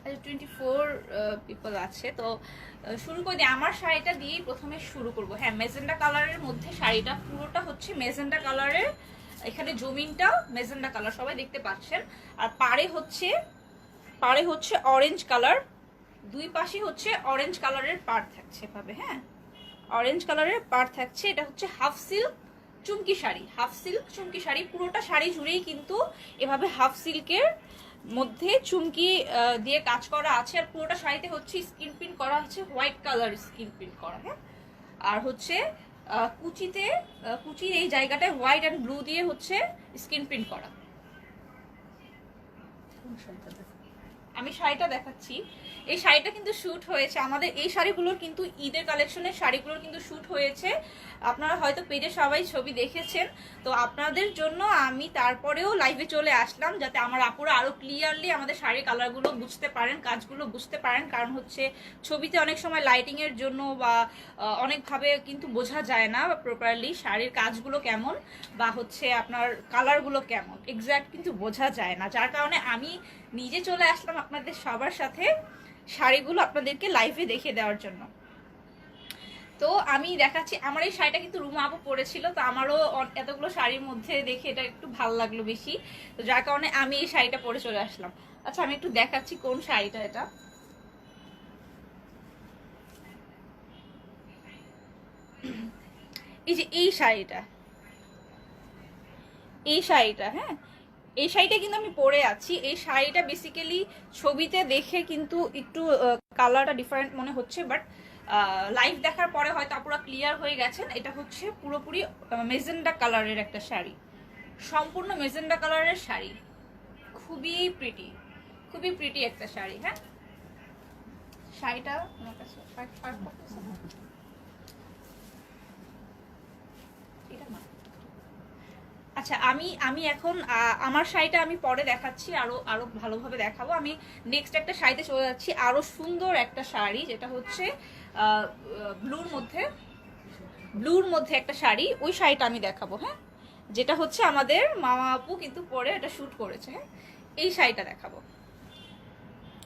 24 people আছে তো শুরু করে দিই। আমার শাড়িটা দিয়েই প্রথমে শুরু করব। হ্যাঁ, মেজেন্ডা কালারের মধ্যে শাড়িটা পুরোটা হচ্ছে মেজেন্ডা কালারের, এখানে জমিনটা মেজেন্ডা কালার সবাই দেখতে পাচ্ছেন। আর পাড়ে হচ্ছে অরেঞ্জ কালার, দুই পাশে হচ্ছে অরেঞ্জ কালারের পাড় থাকছে এভাবে। হ্যাঁ, অরেঞ্জ কালারের পাড় থাকছে। এটা হচ্ছে হাফ সিল্ক চুমকি শাড়ি, হাফ সিল্ক চুমকি শাড়ি। পুরোটা শাড়ি জুড়েই কিন্তু এভাবে হাফ সিল্কের মধ্যে চুমকি দিয়ে কাজ করা আছে। আর পুরোটা শাড়িতে হচ্ছে স্ক্রিন প্রিন্ট করা হচ্ছে, হোয়াইট কালার স্ক্রিন প্রিন্ট করা। হ্যাঁ, আর হচ্ছে কুচির এই জায়গাটায় হোয়াইট অ্যান্ড ব্লু দিয়ে হচ্ছে স্ক্রিন প্রিন্ট করা। আমি শাড়িটা দেখাচ্ছি। এই শাড়িটা কিন্তু শুট হয়েছে আমাদের, এই শাড়িগুলোর কিন্তু ঈদের কালেকশনের শাড়িগুলোর কিন্তু শুট হয়েছে। আপনারা হয়তো পেজে সবাই ছবি দেখেছেন, তো আপনাদের জন্য আমি তারপরেও লাইভে চলে আসলাম যাতে আমার আপুরা আরো ক্লিয়ারলি আমাদের শাড়ির কালারগুলো বুঝতে পারেন, কাজগুলো বুঝতে পারেন। কারণ হচ্ছে ছবিতে অনেক সময় লাইটিং এর জন্য বা অনেকভাবে কিন্তু বোঝা যায় না প্রপারলি শাড়ির কাজগুলো কেমন বা হচ্ছে আপনার কালারগুলো কেমন এক্স্যাক্ট কিন্তু বোঝা যায় না, যার কারণে আমি নিজে চলে আসলাম আপনাদের সবার সাথে শাড়িগুলো আপনাদেরকে লাইভে দেখিয়ে দেওয়ার জন্য। তো আমি দেখাচ্ছি, আমার এই শাড়িটা কিন্তু রুমা আপু পরেছিল, তো আমারও এতগুলো শাড়ির মধ্যে দেখে এটা একটু ভালো লাগলো বেশি, তো যার কারণে আমি এই শাড়িটা পরে চলে আসলাম। আচ্ছা, আমি একটু দেখাচ্ছি কোন শাড়িটা এটা। এই যে এই শাড়িটা, হ্যাঁ, এই শাড়িটা কিন্তু আমি পরে আছি। এই শাড়িটা বেসিক্যালি ছবিতে দেখে কিন্তু একটু কালারটা ডিফারেন্ট মনে হচ্ছে, বাট লাইভ দেখার পরে হয়তো পুরো ক্লিয়ার হয়ে গেছেন। এটা হচ্ছে পুরোপুরি মেজেন্ডা কালারের একটা শাড়ি, সম্পূর্ণ মেজেন্ডা কালারের শাড়ি, খুবই প্রিটি, খুবই প্রিটি একটা শাড়ি। হ্যাঁ, শাড়িটা আমার কাছে এটা না। আচ্ছা, আমি আমি এখন আমার শাড়িটা আমি পরে দেখাচ্ছি, আরো আরো ভালোভাবে দেখাবো। আমি নেক্সট একটা শাড়িতে চলে যাচ্ছি, আরো সুন্দর একটা শাড়ি যেটা হচ্ছে ব্লুর মধ্যে একটা শাড়ি, ওই শাড়িটা আমি দেখাবো। হ্যাঁ, যেটা হচ্ছে আমাদের মামা আপু কিন্তু পরে এটা শুট করেছে। হ্যাঁ, এই শাড়িটা দেখাবো,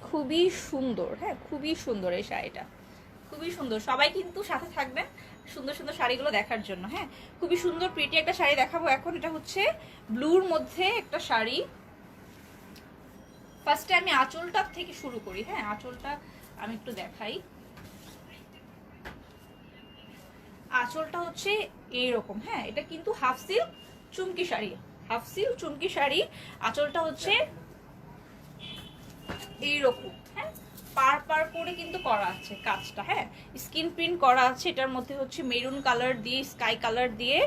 খুবই সুন্দর। হ্যাঁ, খুবই সুন্দর এই শাড়িটা, খুবই সুন্দর। সবাই কিন্তু সাথে থাকবেন সুন্দর সুন্দর শাড়িগুলো দেখার জন্য। হ্যাঁ, খুবই সুন্দর প্রিটি একটা শাড়ি দেখাবো এখন। এটা হচ্ছে ব্লুর মধ্যে একটা শাড়ি। ফার্স্টে আমি আঁচলটা থেকে শুরু করি। হ্যাঁ, আঁচলটা আমি একটু দেখাই। আঁচলটা হচ্ছে এইরকম। হ্যাঁ, এটা কিন্তু হাফ সিল্ক চুমকি শাড়ি, হাফ সিল্ক চুমকি শাড়ি। আঁচলটা হচ্ছে এইরকম। হ্যাঁ, পার করে কিন্তু করা আছে কাজটা। হ্যাঁ, স্কিন প্রিন্ট করা আছে, এটার মধ্যে হচ্ছে মেরুন কালার দিয়ে, স্কাই কালার দিয়ে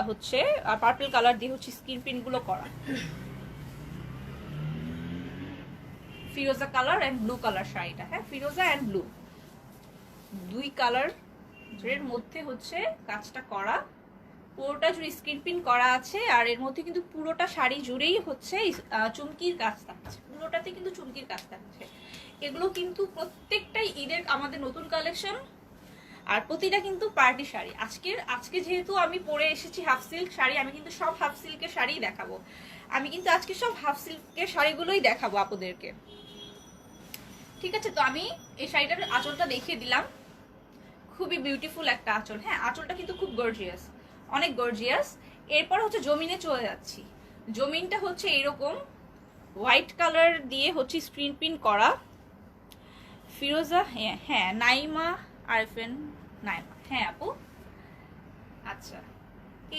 হচ্ছে পার্পল কালার দিয়ে হচ্ছে স্কিন প্রিন্ট গুলো করা। ফিরোজা কালার এন্ড ব্লু কালার শাড়িটা। হ্যাঁ, ফিরোজা এন্ড ব্লু দুই কালার এর মধ্যে হচ্ছে কাজটা করা, পুরোটা জুড়ে স্ক্রিন প্রিন্ট করা আছে। আর এর মধ্যে কিন্তু পুরোটা শাড়ি জুড়েই হচ্ছে চুমকির কাজ থাকছে, পুরোটাতে কিন্তু চুমকির কাজ থাকছে। এগুলো কিন্তু প্রত্যেকটাই ঈদের আমাদের নতুন কালেকশন, আর প্রতিটা কিন্তু পার্টি শাড়ি। আজকে যেহেতু আমি পরে এসেছি হাফ সিল্ক শাড়ি, আমি কিন্তু সব হাফ সিল্কের শাড়িই দেখাবো। আমি কিন্তু আজকে সব হাফ সিল্কের শাড়িগুলোই দেখাবো আপুদেরকে। ঠিক আছে, তো আমি এই শাড়িটার আঁচলটা দেখিয়ে দিলাম, খুবই বিউটিফুল একটা আঁচল। হ্যাঁ, আঁচলটা কিন্তু খুব গর্জিয়াস, অনেক গর্জিয়াস। এরপর হচ্ছে জমিনে চলে যাচ্ছি। জমিনটা হচ্ছে এরকম হোয়াইট কালার দিয়ে হচ্ছে স্ক্রিন প্রিন্ট করা। ফিরোজা, হ্যাঁ হ্যাঁ, নাইমা আরফেন, নাইমা, হ্যাঁ আপু। আচ্ছা,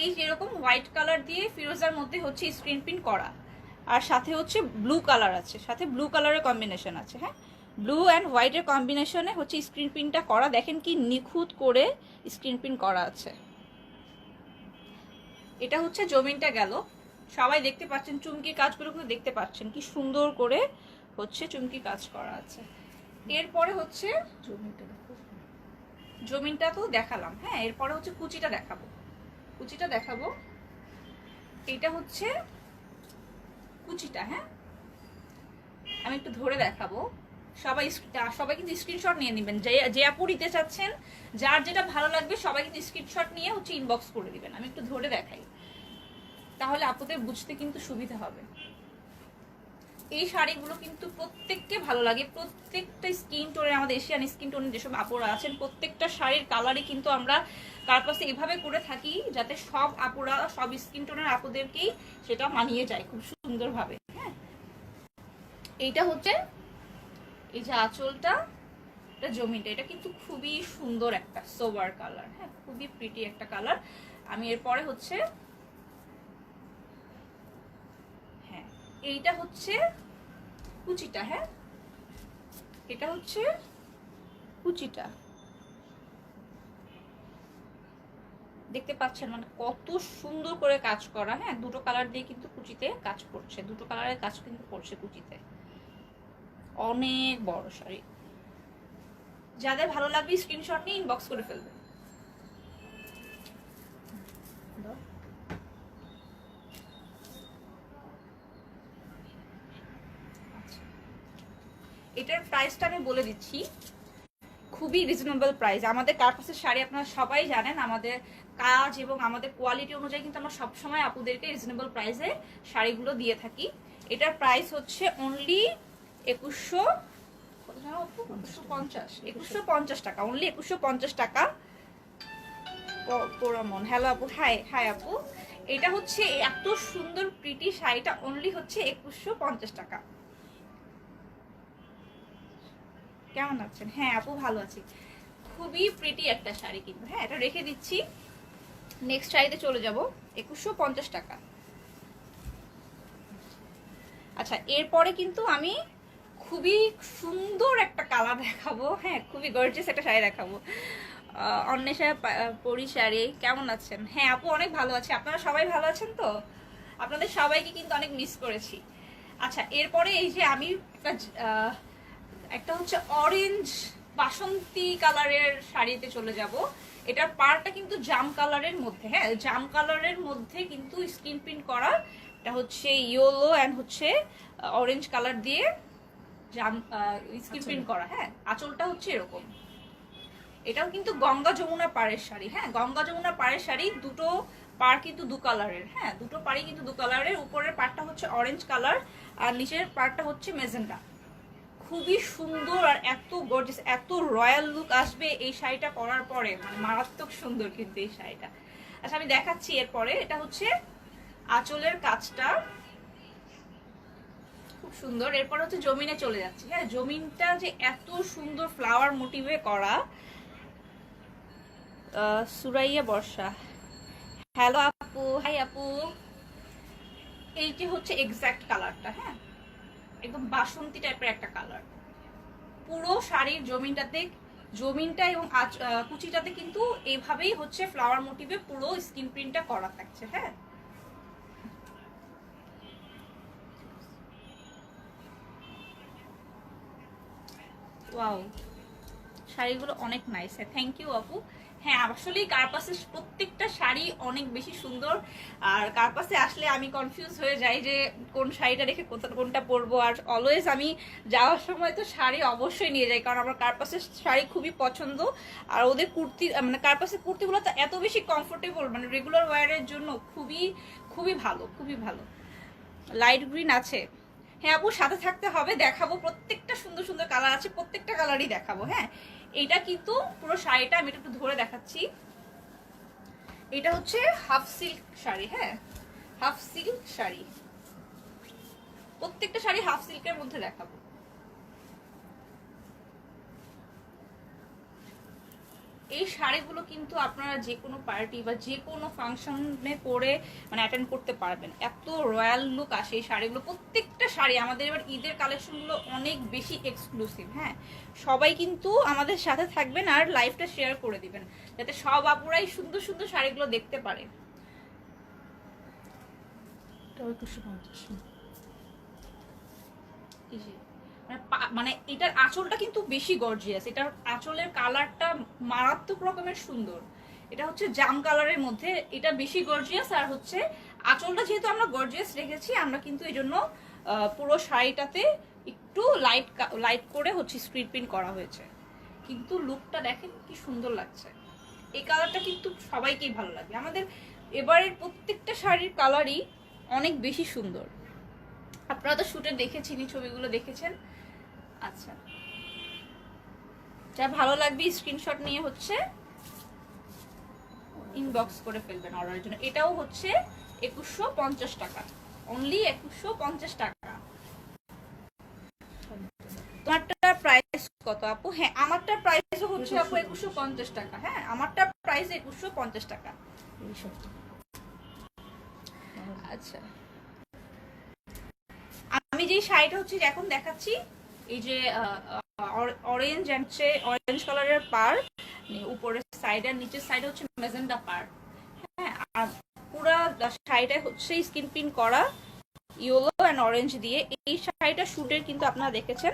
এই যেরকম হোয়াইট কালার দিয়ে ফিরোজার মধ্যে হচ্ছে স্ক্রিন প্রিন্ট করা, আর সাথে হচ্ছে ব্লু কালার আছে, সাথে ব্লু কালারের কম্বিনেশন আছে। হ্যাঁ, ব্লু অ্যান্ড হোয়াইটের কম্বিনেশনে হচ্ছে স্ক্রিন প্রিন্টটা করা। দেখেন কি নিখুঁত করে স্ক্রিন প্রিন্ট করা আছে। এটা হচ্ছে জমিনটা গেল, সবাই দেখতে পাচ্ছেন চুমকির কাজগুলো কিন্তু দেখতে পাচ্ছেন কি সুন্দর করে হচ্ছে চুমকি কাজ করা আছে। এরপরে হচ্ছে জমিনটা তো দেখালাম। হ্যাঁ, এরপরে হচ্ছে কুচিটা দেখাবো। এটা হচ্ছে কুচিটা। হ্যাঁ, আমি একটু ধরে দেখাবো। সবাই কিন্তু স্ক্রিনশট নিয়ে নেবেন, যে আপু নিতে চাচ্ছেন, যার যেটা ভালো লাগবে সবাই কিন্তু স্ক্রিনশট নিয়ে হচ্ছে ইনবক্স করে দিবেন। আমি একটু ধরে দেখাই, তাহলে আপুদের বুঝতে কিন্তু সুবিধা হবে। এই শাড়িগুলো কিন্তু প্রত্যেককে ভালো লাগে, প্রত্যেকটা স্কিন টোনের, আমাদের এশিয়ান স্কিন টোনের যেসব আপুরা আছেন প্রত্যেকটা শাড়ির কালারই কিন্তু আমরা কার্পাসে এভাবে করে থাকি যাতে সব আপুরা, সব স্কিন টোনের আপুদেরকেই সেটা মানিয়ে যায় খুব সুন্দরভাবে। হ্যাঁ, এইটা হচ্ছে এই যে আঁচলটা, এটা জমিটা, এটা কিন্তু খুবই সুন্দর একটা সোবার কালার। হ্যাঁ, খুবই প্রিটি একটা কালার। আমি এরপরে হচ্ছে, হ্যাঁ এইটা হচ্ছে কুচিটা। হ্যাঁ, এটা হচ্ছে কুচিটা, দেখতে পাচ্ছেন মানে কত সুন্দর করে কাজ করা। হ্যাঁ, দুটো কালার দিয়ে কিন্তু কুচিতে কাজ করছে, দুটো কালারের কাজ কিন্তু করছে কুচিতে। অনেক বড় শাড়ি, যাদের ভালো লাগবে স্ক্রিনশট নিয়ে ইনবক্স করে ফেলবেন। এটার প্রাইসটা আমি বলে দিচ্ছি, খুবই রিজনেবল প্রাইস। আমাদের কার্পাসের শাড়ি আপনারা সবাই জানেন, আমাদের কাজ এবং আমাদের কোয়ালিটি অনুযায়ী কিন্তু আমরা সবসময় আপুদেরকে রিজনেবল প্রাইসে শাড়িগুলো দিয়ে থাকি। এটার প্রাইস হচ্ছে অনলি 2150 টাকা, অনলি 2150 টাকা। পোরামন, হ্যালো আপু, হাই হাই আপু। এটা হচ্ছে এত সুন্দর প্রিটি শাড়িটা অনলি হচ্ছে 2150 টাকা। কেমন আছেন? হ্যাঁ আপু ভালো আছি। খুবই প্রিটি একটা শাড়ি কিন্তু। হ্যাঁ, এটা রেখে দিচ্ছি, নেক্সট শাড়িতে চলে যাব। 2150 টাকা। আচ্ছা, এরপরে কিন্তু আমি খুবই সুন্দর একটা কালার দেখাবো। হ্যাঁ, খুবই গর্জিয়াস একটা শাড়ি দেখাবো। অন্বেষা পরি শাড়ি, কেমন আছেন? হ্যাঁ আপু অনেক ভালো আছি, আপনারা সবাই ভালো আছেন তো? আপনাদের সবাইকে কিন্তু অনেক মিস করেছি। আচ্ছা, এরপরে এই যে আমি একটা হচ্ছে অরেঞ্জ বাসন্তী কালারের শাড়িতে চলে যাব। এটার পাড়টা কিন্তু জাম কালারের মধ্যে। হ্যাঁ, জাম কালারের মধ্যে কিন্তু স্কিন প্রিন্ট করা। এটা হচ্ছে ইয়েলো অ্যান্ড হচ্ছে অরেঞ্জ কালার দিয়ে জাম স্কিন প্রিন্ট করা। হ্যাঁ, আঁচলটা হচ্ছে এরকম। এটাও কিন্তু গঙ্গা যমুনা পাড়ের শাড়ি। হ্যাঁ, গঙ্গা যমুনা পাড়ের শাড়ি, দুটো পাড় কিন্তু দু কালারের। হ্যাঁ, দুটো পাড়ই কিন্তু দু কালারের। উপরের পাড়টা হচ্ছে অরেঞ্জ কালার আর নিচের পাড়টা হচ্ছে মেজেন্টা। খুবই সুন্দর আর এত গর্জিয়াস, এত রয়্যাল লুক আসবে এই শাড়িটা পরার পরে, মানে মারাত্মক সুন্দর কিন্তু এই শাড়িটা। আচ্ছা, আমি দেখাচ্ছি এরপরে। এটা হচ্ছে আঁচলের কাজটা খুব সুন্দর। এরপর হচ্ছে জমিনে চলে যাচ্ছি। হ্যাঁ, জমিনটা যে এত সুন্দর ফ্লাওয়ার মোটিভে করা। সুরাইয়া বর্ষা, হ্যালো আপু, হাই আপু। এইটি হচ্ছে এক্সাক্ট কালারটা। হ্যাঁ, একদম বাসন্তী টাইপের একটা কালার। পুরো শাড়ির জমিনটা এবং কুচিটাতে কিন্তু এইভাবেই হচ্ছে ফ্লাওয়ার মোটিভে পুরো স্কিন প্রিন্টটা করা থাকছে। হ্যাঁ, ওয়াও, শাড়িগুলো অনেক নাইস। হ্যাঁ, থ্যাংক ইউ আপু। হ্যাঁ, আসলেই কার্পাসের প্রত্যেকটা শাড়ি অনেক বেশি সুন্দর। আর কার্পাসে আসলে আমি কনফিউজ হয়ে যাই যে কোন শাড়িটা রেখে কোনটা পরবো। আর অলওয়েজ আমি যাওয়ার সময় তো শাড়ি অবশ্যই নিয়ে যাই, কারণ আমার কার্পাসের শাড়ি খুবই পছন্দ। আর ওদের কুর্তি, মানে কার্পাসের কুর্তিগুলো তো এত বেশি কমফোর্টেবল, মানে রেগুলার ওয়্যারের জন্য খুবই খুবই ভালো, খুবই ভালো। লাইট গ্রিন আছে। হ্যাঁ আপু, সাথে থাকতে হবে, দেখাবো। প্রত্যেকটা সুন্দর সুন্দর কালার আছে, প্রত্যেকটা কালারই দেখাবো। হ্যাঁ, এইটা কিন্তু পুরো শাড়িটা আমি একটু ধরে দেখাচ্ছি। এটা হচ্ছে হাফ সিল্ক শাড়ি। হ্যাঁ, হাফ সিল্ক শাড়ি, প্রত্যেকটা শাড়ি হাফ সিল্কের মধ্যে দেখাবো। এই শাড়িগুলো কিন্তু আপনারা যে কোনো পার্টি বা যে কোনো ফাংশনে পরে মানে অ্যাটেন্ড করতে পারবেন, এত রয়্যাল লুক আসে এই শাড়িগুলো। প্রত্যেকটা শাড়ি আমাদের এবার ঈদের কালেকশনগুলো অনেক বেশি এক্সক্লুসিভ। হ্যাঁ, সবাই কিন্তু আমাদের সাথে থাকবেন আর লাইভটা শেয়ার করে দিবেন যাতে সব আপুরাই সুন্দর সুন্দর শাড়িগুলো দেখতে পারে। মানে এটার আঁচলটা কিন্তু বেশি গর্জিয়াস, এটার আঁচলের কালারটা মারাত্মক রকমের সুন্দর। এটা হচ্ছে জাম কালারের মধ্যে, এটা বেশি গর্জিয়াস। আর হচ্ছে আঁচলটা যেহেতু আমরা গর্জিয়াস রেখেছি, আমরা কিন্তু এই জন্য পুরো শাড়িটাতে একটু লাইট করে হচ্ছে স্ক্রিন প্রিন্ট করা হয়েছে। কিন্তু লুকটা দেখেন কি সুন্দর লাগছে। এই কালারটা কিন্তু সবাইকেই ভালো লাগবে। আমাদের এবারের প্রত্যেকটা শাড়ির কালারই অনেক বেশি সুন্দর। আপনারা তো শুটে দেখেছেন, ছবিগুলো দেখেছেন। আচ্ছা, যা ভালো লাগবে স্ক্রিনশট নিয়ে হচ্ছে ইনবক্স করে ফেলবেন অর্ডারের জন্য। এটাও হচ্ছে 2150 টাকা, অনলি 2150 টাকা। তোমারটা প্রাইস কত আপু? হ্যাঁ, আমারটা প্রাইস হচ্ছে আপু 2150 টাকা। হ্যাঁ, আমারটা প্রাইস 2150 টাকা। আচ্ছা, আমি যে শাড়িটা হচ্ছে এখন দেখাচ্ছি, এই যে অরেঞ্জ এন্ড অরেঞ্জ কালারের পার, উপরের সাইড আর নিচের সাইডে হচ্ছে মেজেন্টা পার। হ্যাঁ, আর পুরো শাড়িটা হচ্ছে স্কিন প্রিন্ট করা ইয়েলো এন্ড অরেঞ্জ দিয়ে। এই শাড়িটা শুটের কিন্তু আপনারা দেখেছেন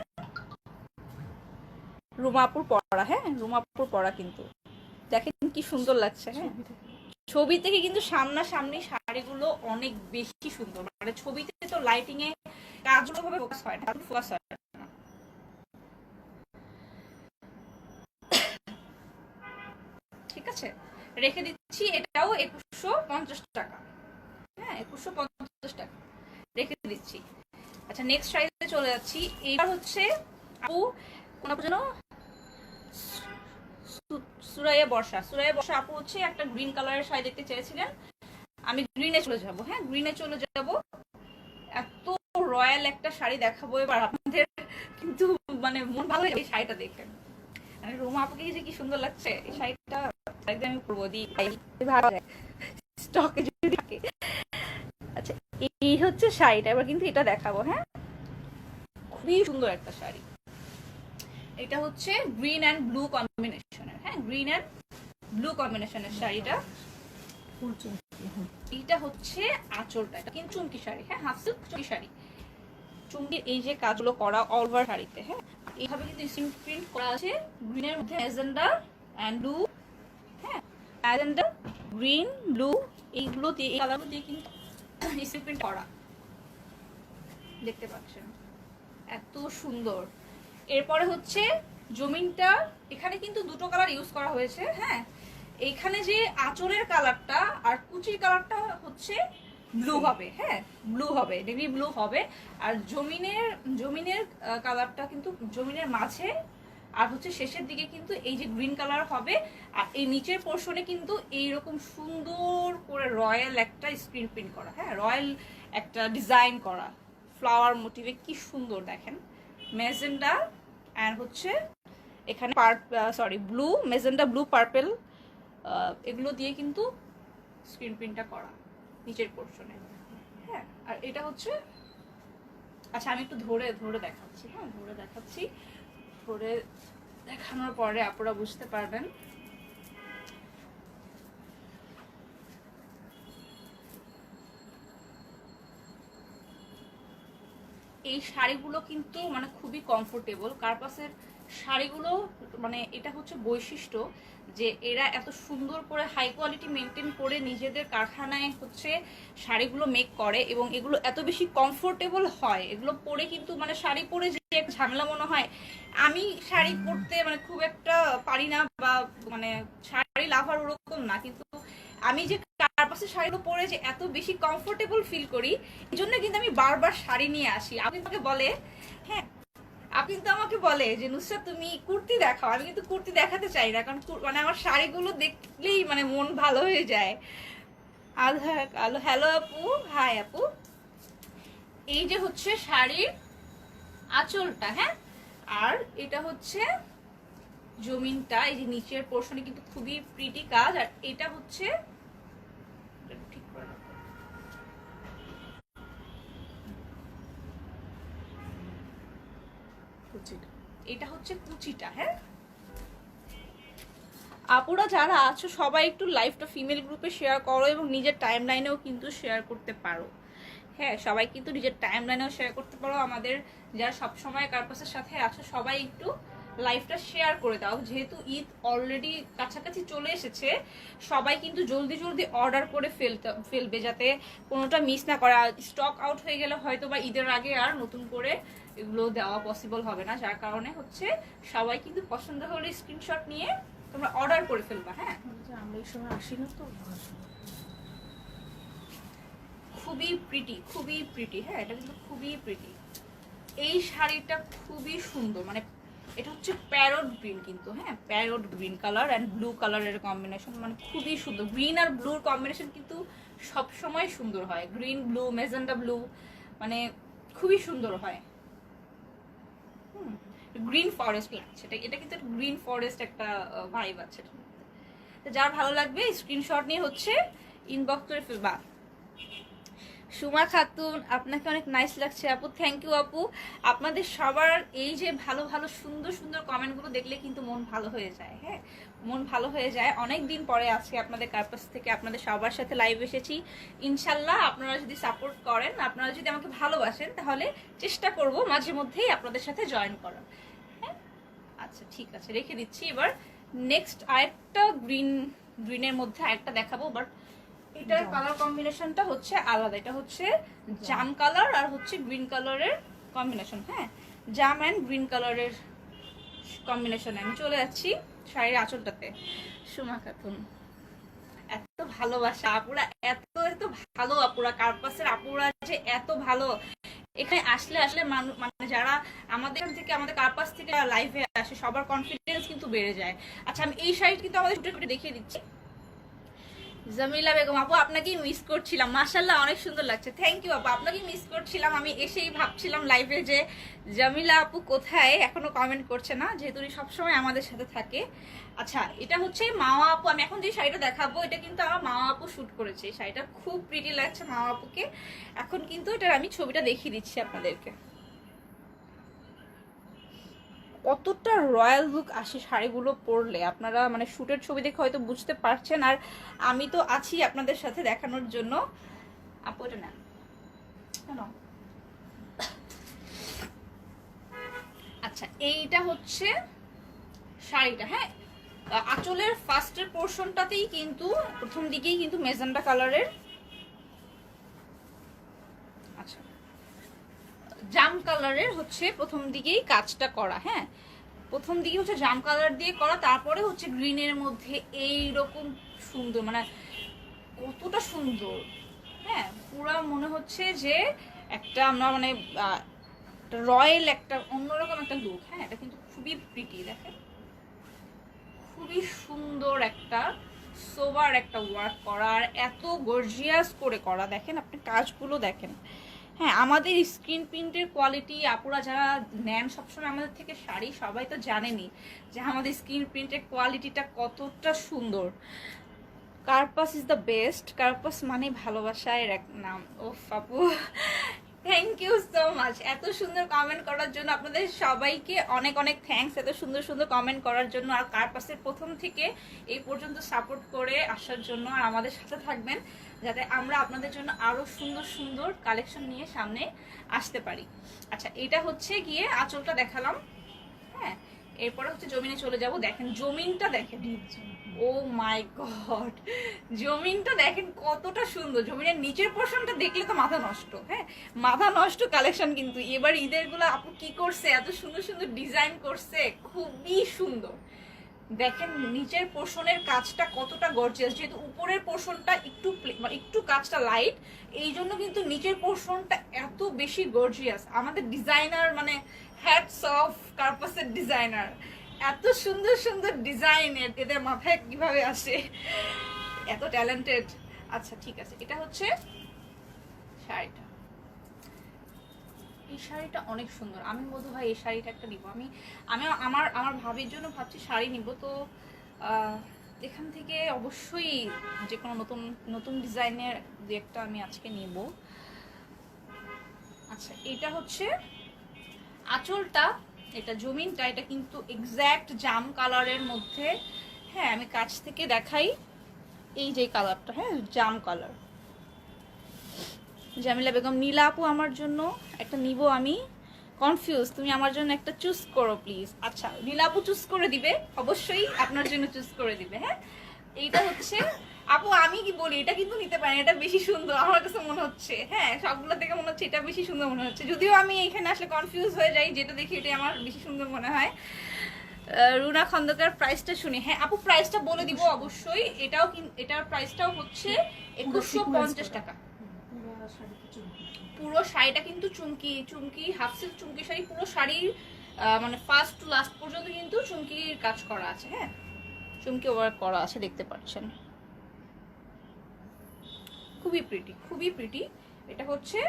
রুমাপুর পরা। হ্যাঁ, রুমাপুর পরা কিন্তু দেখেন কি সুন্দর লাগছে। হ্যাঁ, ছবি থেকে কিন্তু সামনাসামনি শাড়িগুলো অনেক বেশি সুন্দর, মানে ছবিতে তো লাইটিং এ কাজগুলো ভাবে ফোকাস হয় না, ফোকাস হয় না। ঠিক আছে, রেখে দিচ্ছি। এটাও 2150 টাকা। হ্যাঁ, 2150 টাকা রেখে দিচ্ছি। আচ্ছা, নেক্সট শাড়িতে চলে যাচ্ছি। এইবার হচ্ছে আপু কোন আপু যেন সুরাইয়া বর্ষা আপু হচ্ছে একটা গ্রিন কালারের শাড়ি দেখতে চেয়েছিলেন। আমি গ্রিনে চলে যাব। হ্যাঁ, গ্রিনে চলে যাব। এত রয়্যাল একটা শাড়ি দেখাবো এবার আপনাদের, কিন্তু মানে মন ভালো এই শাড়িটা দেখেন। মানে রুমা আপুকে যে কি সুন্দর লাগছে এই শাড়িটা, একদম আমি পরবো দিই স্টকে যদি থাকে। আচ্ছা, এই হচ্ছে শাড়িটা। এবার কিন্তু এটা দেখাবো। হ্যাঁ, খুবই সুন্দর একটা শাড়ি। এটা হচ্ছে গ্রিন অ্যান্ড ব্লু কম্বিনেশনের। হ্যাঁ, গ্রিন অ্যান্ড ব্লু কম্বিনেশনের শাড়িটা। এটা হচ্ছে আঁচলটা, এটা কিন্তু চুমকি শাড়ি। হ্যাঁ, হাফ সিল্ক চুমকি শাড়ি। চুমকির এই যে কাজগুলো করা অল ওভার শাড়িতে। হ্যাঁ, এইভাবে কিন্তু স্ক্রিন প্রিন্ট করা আছে গ্রিনের মধ্যে ম্যাজেন্ডা এন্ড ব্লু। হ্যাঁ, ম্যাজেন্ডা, গ্রিন, ব্লু, এইগুলো দিয়ে, এই কালারগুলো দিয়ে কিন্তু স্ক্রিন প্রিন্ট করা, দেখতে পাচ্ছেন এত সুন্দর। এরপরে হচ্ছে জমিনটা, এখানে কিন্তু দুটো কালার ইউজ করা হয়েছে। হ্যাঁ, এইখানে যে আঁচলের কালারটা আর কুচির কালারটা হচ্ছে ব্লু হবে। হ্যাঁ, ব্লু হবে, নেভি ব্লু হবে। আর জমিনের কালারটা কিন্তু জমিনের মাঝে আর হচ্ছে শেষের দিকে কিন্তু এই যে গ্রিন কালার হবে। আর এই নিচের পোর্শনে কিন্তু এইরকম সুন্দর করে রয়্যাল একটা স্ক্রিন প্রিন্ট করা। হ্যাঁ, রয়্যাল একটা ডিজাইন করা ফ্লাওয়ার মোটিভে, কি সুন্দর দেখেন। মেজেন্ডা অ্যান্ড হচ্ছে এখানে ব্লু, মেজেন্ডা, ব্লু, পার্পেল, এগুলো দিয়ে কিন্তু স্ক্রিন প্রিন্টটা করা নিচের পোর্শনে। হ্যাঁ, আর এটা হচ্ছে, আচ্ছা আমি একটু ধরে ধরে দেখাচ্ছি। হ্যাঁ, ধরে দেখাচ্ছি, ধরে দেখানোর পরে আপনারা বুঝতে পারবেন। এই শাড়িগুলো কিন্তু মানে খুবই কমফোর্টেবল। কার্পাসের শাড়িগুলো মানে এটা হচ্ছে বৈশিষ্ট্য যে এরা এত সুন্দর করে হাই কোয়ালিটি মেনটেন করে নিজেদের কারখানায় হচ্ছে শাড়িগুলো মেক করে, এবং এগুলো এত বেশি কমফোর্টেবল হয়। এগুলো পরে কিন্তু মানে শাড়ি পরে যে একটা ঝামেলা মনে হয়, আমি শাড়ি পরতে মানে খুব একটা পারি না, বা মানে শাড়ি লাভার ওরকম না, কিন্তু আমি যে কার্পাসের শাড়িগুলো পরে যে এত বেশি কমফোর্টেবল ফিল করি, এই জন্য কিন্তু আমি বারবার শাড়ি নিয়ে আসি। আপনি আমাকে বলে, হ্যাঁ আপনি কিন্তু আমাকে বলে যে নুসরাত তুমি কুর্তি দেখাও, আমি কিন্তু কুর্তি দেখাতে চাই না, কারণ মানে আমার শাড়িগুলো দেখলেই মানে মন ভালো হয়ে যায়। আলো, হ্যালো আপু, হাই আপু। এই যে হচ্ছে শাড়ির আঁচলটা। হ্যাঁ, আর এটা হচ্ছে জমিনটা, এই যে নিচের পোর্শনে কিন্তু খুবই প্রিটি কাজ। আর এটা হচ্ছে ঠিক করে, এটা হচ্ছে কুচিটা। হ্যাঁ, আপুরা যারা আছো সবাই একটু লাইভটা ফিমেল গ্রুপে শেয়ার করো এবং নিজের টাইম লাইনেও কিন্তু শেয়ার করতে পারো। হ্যাঁ, সবাই কিন্তু নিজের টাইম লাইনেও শেয়ার করতে পারো। আমাদের যারা সবসময় কার্পাসের সাথে আছো সবাই একটু লাইভটা শেয়ার করে দাও, যেহেতু ঈদ অলরেডি কাছাকাছি চলে এসেছে। সবাই কিন্তু জলদি জলদি অর্ডার করে ফেলবে যাতে কোনোটা মিস না করা। স্টক আউট হয়ে গেলে হয়তো বা ঈদের আগে আর নতুন করে এগুলো দেওয়া পসিবল হবে না, যার কারণে হচ্ছে সবাই কিন্তু পছন্দ হলে স্ক্রিনশট নিয়ে তোমরা অর্ডার করে ফেলবা। হ্যাঁ, আমরা এই সময় আসি না তো। খুবই প্রিটি, খুবই প্রিটি। হ্যাঁ, এটা কিন্তু খুবই প্রিটি। এই শাড়িটা খুবই সুন্দর, মানে এটা হচ্ছে প্যারট গ্রিন কিন্তু, হ্যাঁ parrot green colour and blue কালারের কম্বিনেশন, মানে খুবই সুন্দর। গ্রিন আর ব্লুর কম্বিনেশন কিন্তু সব সময় সুন্দর হয়, গ্রিন ব্লু, মেজেন্ডা ব্লু, মানে খুবই সুন্দর হয়। গ্রিন ফরেস্ট লাগছে এটা, এটা কিন্তু গ্রিন ফরেস্ট একটা ভাইব আছে। যার ভালো লাগবে স্ক্রিনশট নিয়ে হচ্ছে ইনবক্স করে ফেলবা। সুমা খাতুন, আপনাকে অনেক নাইস লাগছে আপু, থ্যাংক ইউ আপু। আপনাদের সবার এই যে ভালো ভালো সুন্দর সুন্দর কমেন্টগুলো দেখলে কিন্তু মন ভালো হয়ে যায়। হ্যাঁ, মন ভালো হয়ে যায়। অনেক দিন পরে আজকে আপনাদের কার্পাস থেকে আপনাদের সবার সাথে লাইভ এসেছি। ইনশাল্লাহ আপনারা যদি সাপোর্ট করেন, আপনারা যদি আমাকে ভালোবাসেন, তাহলে চেষ্টা করব মাঝে মধ্যেই আপনাদের সাথে জয়েন করার। হ্যাঁ, আচ্ছা ঠিক আছে, রেখে দিচ্ছি। এবার নেক্সট আরেকটা গ্রিনের মধ্যে আরেকটা দেখাবো, বাট এটার কালার কম্বিনেশনটা হচ্ছে আলাদা। এটা হচ্ছে জাম কালার আর হচ্ছে গ্রিন কালারের কম্বিনেশন। হ্যাঁ, জাম অ্যান্ড গ্রিন কালারের কম্বিনেশনে আমি চলে যাচ্ছি শাড়ির আঁচলটাতে। সুমা খাতুন, এত ভালোবাসা আপুরা, এত এত ভালো আপুরা, কার্পাসের আপুরা যে এত ভালো। এখানে আসলে আসলে মানে যারা আমাদের থেকে, আমাদের কার্পাস থেকে লাইভে আসে, সবার কনফিডেন্স কিন্তু বেড়ে যায়। আচ্ছা, আমি এই শাড়িটা কিন্তু আমাদের শুটে দেখিয়ে দিচ্ছি। জামিলা বেগম আপু, আপনাকেই মিস করছিলাম, মাশাআল্লাহ অনেক সুন্দর লাগছে, থ্যাংক ইউ আপু। আপনাকেই মিস করছিলাম, আমি এসেই ভাবছিলাম লাইভে যে জামিলা আপু কোথায়, এখনো কমেন্ট করছে না, যেহেতু উনি সবসময় আমাদের সাথে থাকে। আচ্ছা, এটা হচ্ছে মাওয়া আপু, আমি এখন যে শাড়িটা দেখাবো এটা কিন্তু আমার মাওয়া আপু শুট করেছে। এই শাড়িটা খুব প্রিটি লাগছে মাওয়া আপুকে। এখন কিন্তু এটার আমি ছবিটা দেখিয়ে দিচ্ছি আপনাদেরকে, কতটা রয়্যাল লুক আসে শাড়িগুলো পরলে। আপনারা মানে শুটের ছবি দেখে হয়তো বুঝতে পারছেন, আর আমি তো আছি আপনাদের সাথে দেখানোর জন্য। আপু এটা না, আচ্ছা এইটা হচ্ছে শাড়িটা। হ্যাঁ, আঁচলের ফার্স্টের পোর্শনটাতেই কিন্তু প্রথম দিকেই কিন্তু মেজেন্টা কালারের, আচ্ছা জাম কালারের হচ্ছে প্রথম দিকেই কাজটা করা। হ্যাঁ, প্রথম দিকে হচ্ছে জাম কালার দিয়ে করা, তারপরে হচ্ছে গ্রিনের মধ্যে এই রকম সুন্দর, মানে কতটা সুন্দর। হ্যাঁ, পুরা মনে হচ্ছে যে একটা আমরা মানে রয়্যাল একটা অন্যরকম একটা লুক। হ্যাঁ, এটা কিন্তু খুবই প্রিটি, দেখেন খুবই সুন্দর একটা সোবার একটা ওয়ার্ক করা, আর এত গর্জিয়াস করে করা। দেখেন আপনি কাজগুলো দেখেন। হ্যাঁ, আমাদের স্ক্রিন প্রিন্টের কোয়ালিটি, আপুরা যারা নেন সবসময় আমাদের থেকে শাড়ি, সবাই তো জানেনি যে আমাদের স্ক্রিন প্রিন্টের কোয়ালিটিটা কতটা সুন্দর। কার্পাস ইজ দ্য বেস্ট, কার্পাস মানে ভালোবাসার এক নাম। ও আপু, থ্যাংক ইউ সো মাচ এত সুন্দর কমেন্ট করার জন্য। আপনাদের সবাইকে অনেক অনেক থ্যাঙ্কস এত সুন্দর সুন্দর কমেন্ট করার জন্য, আর কার্পাসের প্রথম থেকে এই পর্যন্ত সাপোর্ট করে আসার জন্য, আর আমাদের সাথে থাকবেন যাতে আমরা আপনাদের জন্য আরো সুন্দর সুন্দর কালেকশন নিয়ে সামনে আসতে পারি। আচ্ছা, এটা হচ্ছে গিয়ে আঁচলটা দেখালাম। হ্যাঁ, এরপরে হচ্ছে জমিনে চলে যাব। দেখেন জমিনটা, দেখেন ও মাই গড, জমিনটা দেখেন কতটা সুন্দর। জমিনের নিচের পোর্শনটা দেখলে তো মাথা নষ্ট। হ্যাঁ, মাথা নষ্ট কালেকশন কিন্তু এবার ঈদের গুলো আপু কি করছে, এত সুন্দর সুন্দর ডিজাইন করছে, খুবই সুন্দর। দেখেন নিচের পোর্শনের কাজটা কতটা গর্জিয়াস, যেহেতু উপরের পোর্শনটা একটু একটু কাজটা লাইট, এই জন্য কিন্তু নিচের পোর্শনটা এত বেশি গর্জিয়াস। আমাদের ডিজাইনার মানে হ্যাটস অফ কার্পাসের ডিজাইনার, এত সুন্দর সুন্দর ডিজাইনের এদের মাথায় কিভাবে আসে, এত ট্যালেন্টেড। আচ্ছা ঠিক আছে, এটা হচ্ছে শাড়িটা। এই শাড়িটা অনেক সুন্দর, আমি বলবো ভাই এই শাড়িটা একটা নিব। আমি আমি আমার আমার ভাবির জন্য ভাবছি শাড়ি নিব, তো এখান থেকে অবশ্যই যে কোনো নতুন নতুন ডিজাইনের দু একটা আমি আজকে নিব। আচ্ছা, এটা হচ্ছে আঁচলটা, এটা জমিনটা, এটা কিন্তু এক্স্যাক্ট জাম কালারের মধ্যে। হ্যাঁ, আমি কাছ থেকে দেখাই, এই যে কালারটা, হ্যাঁ জাম কালার। জামিলা বেগম, নীলা আপু আমার জন্য একটা নিব, আমি কনফিউজ, তুমি আমার জন্য একটা চুজ করো প্লিজ। আচ্ছা, নীলা আপু চুজ করে দিবে, অবশ্যই আপনার জন্য চুজ করে দিবে। হ্যাঁ, এইটা হচ্ছে আপু, আমি কি বলি, এটা কিন্তু নিতে পারেন, এটা বেশি সুন্দর আমার কাছে মনে হচ্ছে। হ্যাঁ, সবগুলো থেকে মনে হচ্ছে এটা বেশি সুন্দর মনে হচ্ছে, যদিও আমি এখানে আসলে কনফিউজ হয়ে যাই, যেটা দেখি এটা আমার বেশি সুন্দর মনে হয়। রুনা খন্দকার, প্রাইসটা শুনি। হ্যাঁ আপু, প্রাইসটা বলে দিব অবশ্যই। এটার প্রাইসটাও হচ্ছে 2150 টাকা। পুরো শাড়িটা কিন্তু চুমকি চুমকি হাফ সিল্ক চুমকি শাড়ি, পুরো শাড়ির মানে ফার্স্ট টু লাস্ট পর্যন্ত কিন্তু চুমকির কাজ করা আছে। হ্যাঁ, চুমকি ওয়ার্ক করা আছে, দেখতে পাচ্ছেন। খুবই প্রিটি, খুবই প্রিটি। এটা হচ্ছে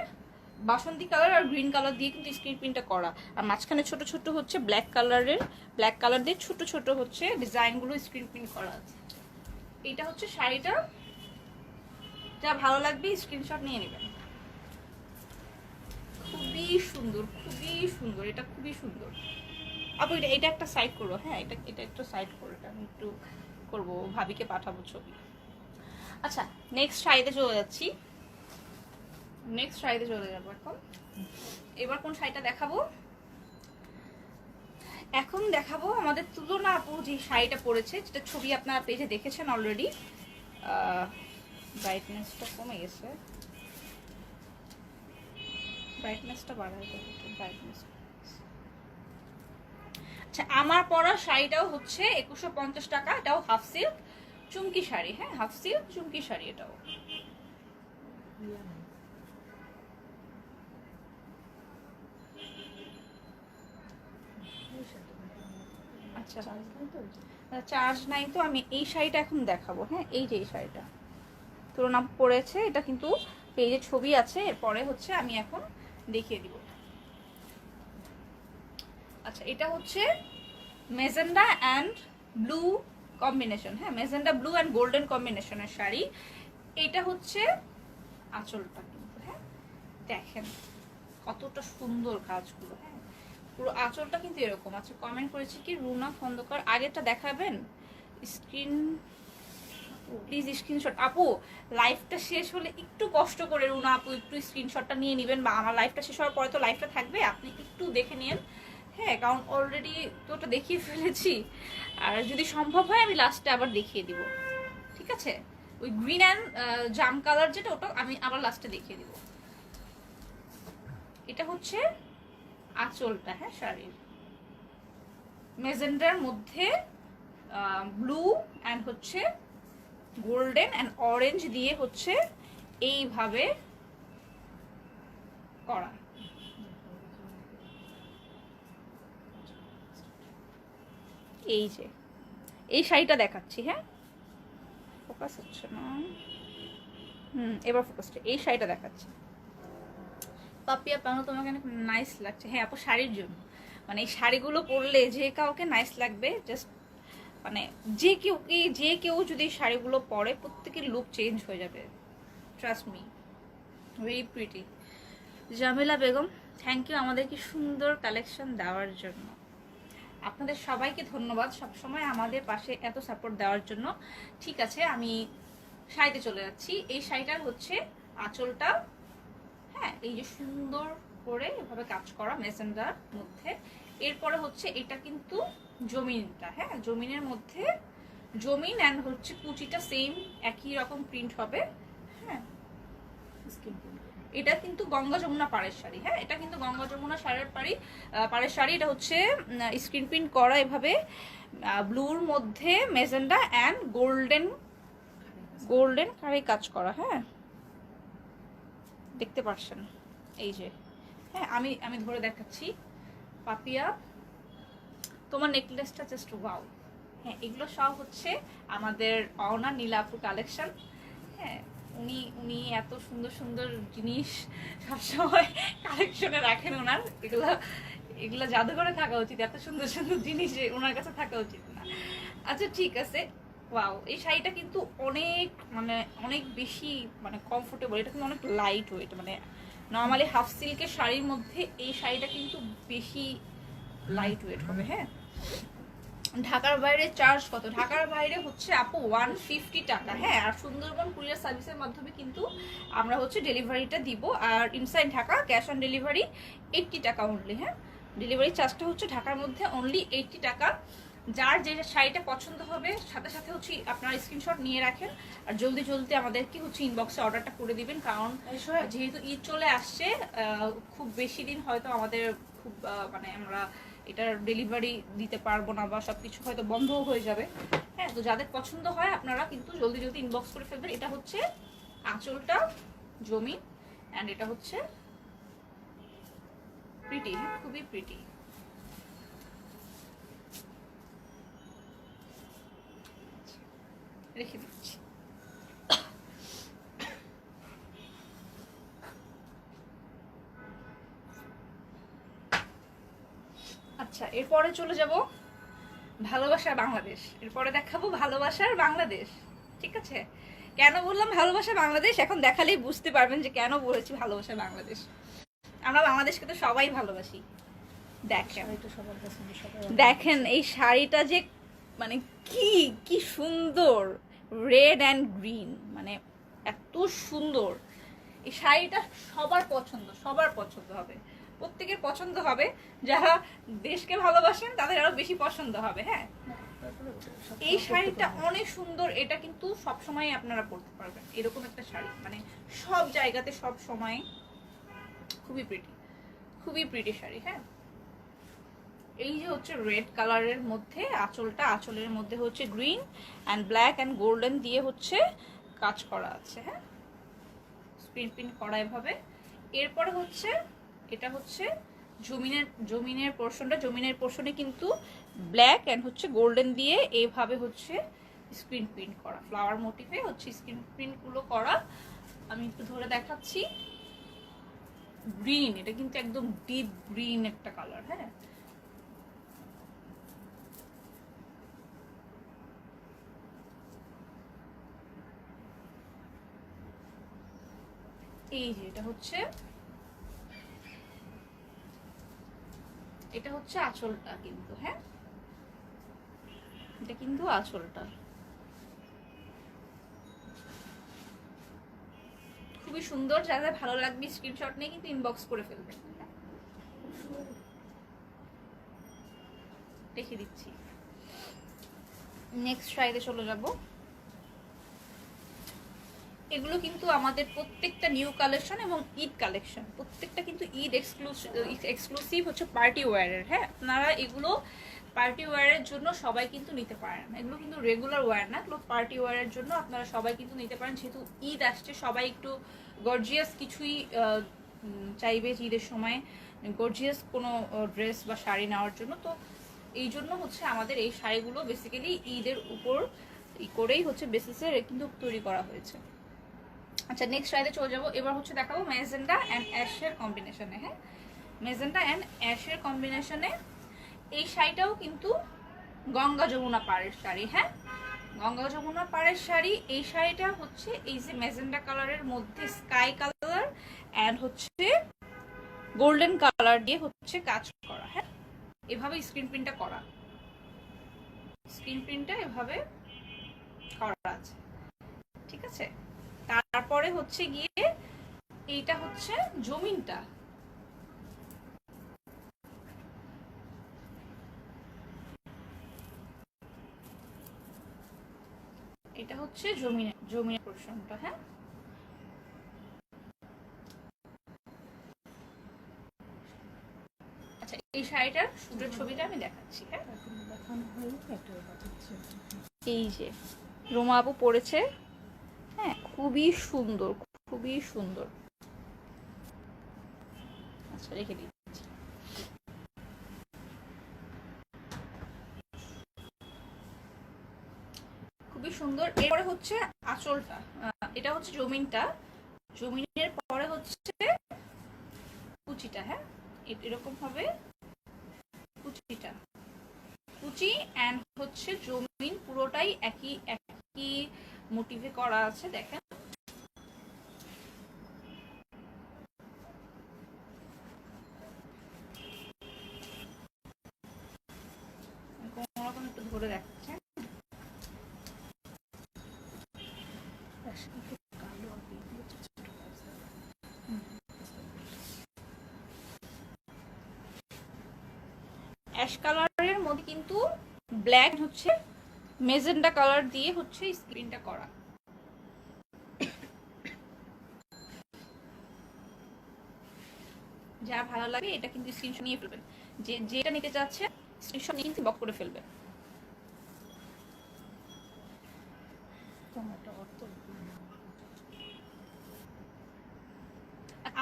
বাসন্তী কালার আর গ্রিন কালার দিয়ে কিন্তু স্ক্রিন প্রিন্টটা করা, আর মাঝখানে ছোট ছোট হচ্ছে ব্ল্যাক কালার দিয়ে ছোট ছোট হচ্ছে ডিজাইনগুলো স্ক্রিন প্রিন্ট করা আছে। এইটা হচ্ছে শাড়িটা, যা ভালো লাগবে স্ক্রিনশট নিয়ে নেবেন। খুবই সুন্দর, খুবই সুন্দর, এটা খুবই সুন্দর। আপু এটা একটা সাইড করো। হ্যাঁ, এটা একটা সাইড করো, এটা আমি একটু করবো, ভাবিকে পাঠাবো ছবি। আচ্ছা, নেক্সট শাড়িতে চলে যাচ্ছি। নেক্সট শাড়িতে চলে যাবো এখন। এবার কোন শাড়িটা দেখাবো? এখন দেখাবো আমাদের তুলনা আপু যে শাড়িটা পরেছে, যেটা ছবি আপনারা পেজে দেখেছেন অলরেডি। ব্রাইটনেসটা কমে গেছে, ব্রাইটনেসটা বাড়াই যাবে একটু, ব্রাইটনেস। আচ্ছা, আমার পরা শাড়িটাও হচ্ছে 2150 টাকা। এটাও হাফ সিল্ক চুমকি শাড়ি। হ্যাঁ, হাফ সিল্ক চুমকি শাড়ি এটাও। আচ্ছা, চার্জ নাই তো। আমি এই শাড়িটা এখন দেখাবো। হ্যাঁ, এই যে এই শাড়িটা তুলনা পড়েছে, এটা কিন্তু পেজে ছবি আছে। এরপরে হচ্ছে আমি এখন দেখিয়ে দিব। আচ্ছা, এটা হচ্ছে মেজেন্ডা অ্যান্ড ব্লু কম্বিনেশন। হ্যাঁ, মেজেন্ডা ব্লু অ্যান্ড গোল্ডেন কম্বিনেশনের শাড়ি। এটা হচ্ছে আঁচলটা কিন্তু। হ্যাঁ, দেখেন কতটা সুন্দর কাজগুলো। হ্যাঁ, পুরো আঁচলটা কিন্তু এরকম আছে। কমেন্ট করেছি কি রুনা খন্দকার, আগেরটা দেখাবেন স্ক্রিন প্লিজ, স্ক্রিনশট। আপু লাইভটা শেষ হলে একটু কষ্ট করে রুনা আপু একটু স্ক্রিনশটটা নিয়ে নেবেন, বা আমার লাইভটা শেষ হওয়ার পরে তো লাইভটা থাকবে, আপনি একটু দেখে নিন। হ্যাঁ, কারণ অলরেডি তো ওটা দেখিয়ে ফেলেছি, আর যদি সম্ভব হয় আমি লাস্টে আবার দেখিয়ে দিব। ঠিক আছে, ওই গ্রিন অ্যান্ড জাম কালার যেটা, ওটা আমি আবার লাস্টে দেখিয়ে দিব। এটা হচ্ছে আঁচলটা। হ্যাঁ, শাড়ির মেজেন্ডার মধ্যে ব্লু অ্যান্ড হচ্ছে গোল্ডেন অ্যান্ড অরেঞ্জ দিয়ে হচ্ছে এইভাবে করা। এই যে এই শাড়িটা দেখাচ্ছি। হ্যাঁ, ফোকাস হচ্ছে না। এবার ফোকাস। এই শাড়িটা দেখাচ্ছি। পাপিয়া পানো, তোমাকে অনেক নাইস লাগছে। হ্যাঁ আপু, শাড়ির জন্য, মানে এই শাড়িগুলো পরলে যে কাউকে নাইস লাগবে। জাস্ট মানে যে কেউ যদি শাড়িগুলো পরে, প্রত্যেকের লুক চেঞ্জ হয়ে যাবে। Trust me, very pretty. Jamila Begum, thank you আমাদেরকে সুন্দর কালেকশন দেওয়ার জন্য। আপনাদের সবাইকে ধন্যবাদ সবসময় আমাদের পাশে এত সাপোর্ট দেওয়ার জন্য। ঠিক আছে, আমি শাড়িতে চলে যাচ্ছি। এই শাড়িটার হচ্ছে আঁচলটা, হ্যাঁ, এই যে সুন্দর করে এভাবে কাজ করা মেজেন্ডার মধ্যে। এরপরে হচ্ছে এটা কিন্তু জমিনটা। হ্যাঁ, জমিনের মধ্যে জমিন অ্যান্ড হচ্ছে কুচিটা সেম একই রকম প্রিন্ট হবে। হ্যাঁ, এটা কিন্তু গঙ্গা যমুনা পাড়ের শাড়ি। হ্যাঁ, এটা কিন্তু গঙ্গা যমুনা পাড়ের শাড়ি। এটা হচ্ছে স্ক্রিন প্রিন্ট করা এভাবে ব্লুর মধ্যে মেজেন্ডা অ্যান্ড গোল্ডেন কারি কাজ করা। হ্যাঁ, দেখতে পাচ্ছেন এই যে। হ্যাঁ, আমি ধরে দেখাচ্ছি। পাপিয়া, তোমার নেকলেসটা জাস্ট ওয়াও। হ্যাঁ, এগুলো সব হচ্ছে আমাদের অওনা নীলাপুর কালেকশন। হ্যাঁ, উনি এত সুন্দর সুন্দর জিনিস সবসময় কালেকশনে রাখেন ওনার। এগুলো জাদুঘরে থাকা উচিত, এত সুন্দর সুন্দর জিনিস ওনার কাছে থাকা উচিত না। আচ্ছা ঠিক আছে, ওয়াও, এই শাড়িটা কিন্তু অনেক বেশি কমফোর্টেবল। এটা কিন্তু অনেক লাইট ওয়েট, নর্মালি হাফ সিল্কের শাড়ির মধ্যে এই শাড়িটা কিন্তু বেশি লাইট ওয়েট হবে। হ্যাঁ, ঢাকার বাইরে চার্জ কত? ঢাকার বাইরে হচ্ছে আপু 150 টাকা। হ্যাঁ, আর সুন্দরবন কুরিয়ার সার্ভিসের মাধ্যমে কিন্তু আমরা হচ্ছে ডেলিভারিটা দিব। আর inside Dhaka cash on delivery 80 taka only. হ্যাঁ, ডেলিভারি চার্জটা হচ্ছে ঢাকার মধ্যে অনলি 80 টাকা। যার যে শাড়িটা পছন্দ হবে সাথে সাথে হচ্ছে আপনার স্ক্রিনশট নিয়ে রাখেন, আর জলদি জলদি আমাদেরকে হচ্ছে ইনবক্সে অর্ডারটা করে দিবেন। কারণ যেহেতু ঈদ চলে আসছে, খুব বেশি দিন হয়তো আমাদের খুব আমরা এটার ডেলিভারি দিতে পারবো না, বা সবকিছু হয়তো বন্ধও হয়ে যাবে। হ্যাঁ, তো যাদের পছন্দ হয় আপনারা কিন্তু জলদি জলদি ইনবক্স করে ফেলবেন। এটা হচ্ছে আঁচলটা জমিন অ্যান্ড এটা হচ্ছে প্রিটি, হ্যাঁ খুবই প্রিটি। রেখে দিচ্ছি। আচ্ছা, এরপরে চলে যাব ভালোবাসার বাংলাদেশ। এরপরে দেখাবো ভালোবাসার বাংলাদেশ, ঠিক আছে? কেন বললাম ভালোবাসা বাংলাদেশ, এখন দেখালেই বুঝতে পারবেন যে কেন বলেছি ভালোবাসা বাংলাদেশ। আমরা বাংলাদেশকে তো সবাই ভালোবাসি। দেখেন, দেখেন এই শাড়িটা যে মানে কি কি সুন্দর, রেড অ্যান্ড গ্রিন, মানে এত সুন্দর। এই শাড়িটা সবার পছন্দ, সবার পছন্দ হবে, প্রত্যেকের পছন্দ হবে। যারা দেশকে ভালোবাসেন তাদের আরো বেশি পছন্দ হবে। হ্যাঁ, এই শাড়িটা অনেক সুন্দর। এটা কিন্তু সব সময় আপনারা পরতে পারবেন, এরকম একটা শাড়ি, মানে সব জায়গাতে সব সময় খুবই প্রিটি, খুবই প্রিটি শাড়ি। হ্যাঁ, এই যে হচ্ছে রেড কালারের মধ্যে আঁচলটা, আঁচলের মধ্যে হচ্ছে green and black and golden দিয়ে হচ্ছে কাজ করা আছে। হ্যাঁ, স্ক্রিন প্রিন্ট করা এভাবে। এরপরে হচ্ছে এটা হচ্ছে জমিনের পোর্শনটা। জমিনের পোর্শনে কিন্তু ব্ল্যাক অ্যান্ড হচ্ছে গোল্ডেন দিয়ে এইভাবে হচ্ছে স্ক্রিন প্রিন্ট করা, ফ্লাওয়ার মোটিভে হচ্ছে স্ক্রিন প্রিন্ট গুলো করা। আমি একটু ধরে দেখাচ্ছি। গ্রিন, এটা কিন্তু একদম ডিপ গ্রিন একটা কালার। হ্যাঁ, এই যে এটা হচ্ছে আঁচলটা কিন্তু। হ্যাঁ, এটা কিন্তু আঁচলটা খুবই সুন্দর। যাদের ভালো লাগবে স্ক্রিনশট নিয়ে কিন্তু ইনবক্স করে ফেলবেন। রেখে দিচ্ছি। নেক্সট শাড়িতে চলে যাব। এগুলো কিন্তু আমাদের প্রত্যেকটা নিউ কালেকশন এবং ঈদ কালেকশন, প্রত্যেকটা কিন্তু ঈদ এক্সক্লুসিভ হচ্ছে পার্টি ওয়্যারের। হ্যাঁ, আপনারা এগুলো পার্টি ওয়্যারের জন্য সবাই কিন্তু নিতে পারেন। এগুলো কিন্তু রেগুলার ওয়্যার না, এগুলো পার্টি ওয়্যারের জন্য আপনারা সবাই কিন্তু নিতে পারেন। যেহেতু ঈদ আসছে, সবাই একটু গর্জিয়াস কিছুই চাইবে ঈদের সময়, গর্জিয়াস কোনো ড্রেস বা শাড়ি নেওয়ার জন্য। তো এই জন্য হচ্ছে আমাদের এই শাড়িগুলো বেসিক্যালি ঈদের উপর করেই হচ্ছে বেসিসে কিন্তু তৈরি করা হয়েছে। আচ্ছা, নেক্সট শাড়িতে চলে যাবো। এবার হচ্ছে দেখাবো ম্যাজেন্ডা অ্যান্ড অ্যাশের কম্বিনেশনে। হ্যাঁ, ম্যাজেন্ডা অ্যান্ড অ্যাশের কম্বিনেশনে এই শাড়িটাও কিন্তু গঙ্গা যমুনা পাড়ের শাড়ি। হ্যাঁ, গঙ্গা যমুনা পাড়ের শাড়ি। এই শাড়িটা হচ্ছে এই যে ম্যাজেন্ডা কালারের মধ্যে স্কাই কালার অ্যান্ড হচ্ছে গোল্ডেন কালার দিয়ে হচ্ছে কাজ করা। হ্যাঁ, এভাবে স্ক্রিন প্রিন্টটা করা, স্ক্রিন প্রিন্টটা এভাবে করা আছে, ঠিক আছে? তারপরে হচ্ছে গিয়ে এইটা হচ্ছে জমিনটা। এটা হচ্ছে জমিনের পোরশনটা। হ্যাঁ, আচ্ছা, এই শাড়িটার শুটের ছবিটা আমি দেখাচ্ছি। হ্যাঁ, এই যে রোমা আপু পরেছে। হ্যাঁ, খুবই সুন্দর, খুবই সুন্দর। আচ্ছা, রেখে দিচ্ছি। খুবই সুন্দর। এরপরে হচ্ছে আঁচলটা, এটা হচ্ছে জমিনটা। জমিনের পরে হচ্ছে কুচিটা। হ্যাঁ, এরকম হবে কুচিটা, কুচি অ্যান্ড হচ্ছে জমিন পুরোটাই একই একই মোটিভে করা আছে। দেখেন, কোনোরকম একটু ধরে দেখাচ্ছে। অ্যাশ কালারের মধ্যে কিন্তু ব্ল্যাক হচ্ছে মেজেন্ডা কালার দিয়ে হচ্ছে স্ক্রিনটা করা। যা ভালো লাগে এটা কিন্তু স্ক্রিনশট নিয়ে ফেলবেন, যেটা নিতে চাচ্ছে স্ক্রিনশট নিয়ে ইনবক্স করে ফেলবেন।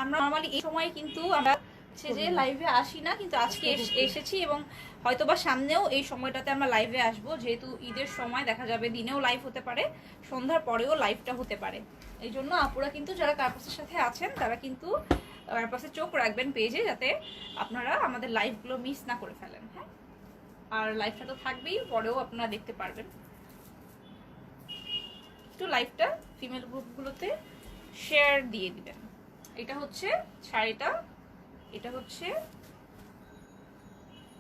আমরা নরমালি এই সময় কিন্তু আমরা যে লাইভে আসি না, কিন্তু আজকে এসেছি এবং হয়তোবা সামনেও এই সময়টাতে আমরা লাইভে আসবো, যেহেতু ঈদের সময় দেখা যাবে দিনেও লাইভ হতে পারে, সন্ধ্যার পরেও লাইভটা হতে পারে। এই জন্য আপুরা কিন্তু যারা কার্পাসের সাথে আছেন তারা কিন্তু কার্পাসে চোখ রাখবেন পেজে, যাতে আপনারা আমাদের লাইভগুলো মিস না করে ফেলেন। হ্যাঁ, আর লাইভটা তো থাকবেই, পরেও আপনারা দেখতে পারবেন। একটু লাইভটা ফিমেল গ্রুপগুলোতে শেয়ার দিয়ে দিবেন। এটা হচ্ছে শাড়িটা, এটা হচ্ছে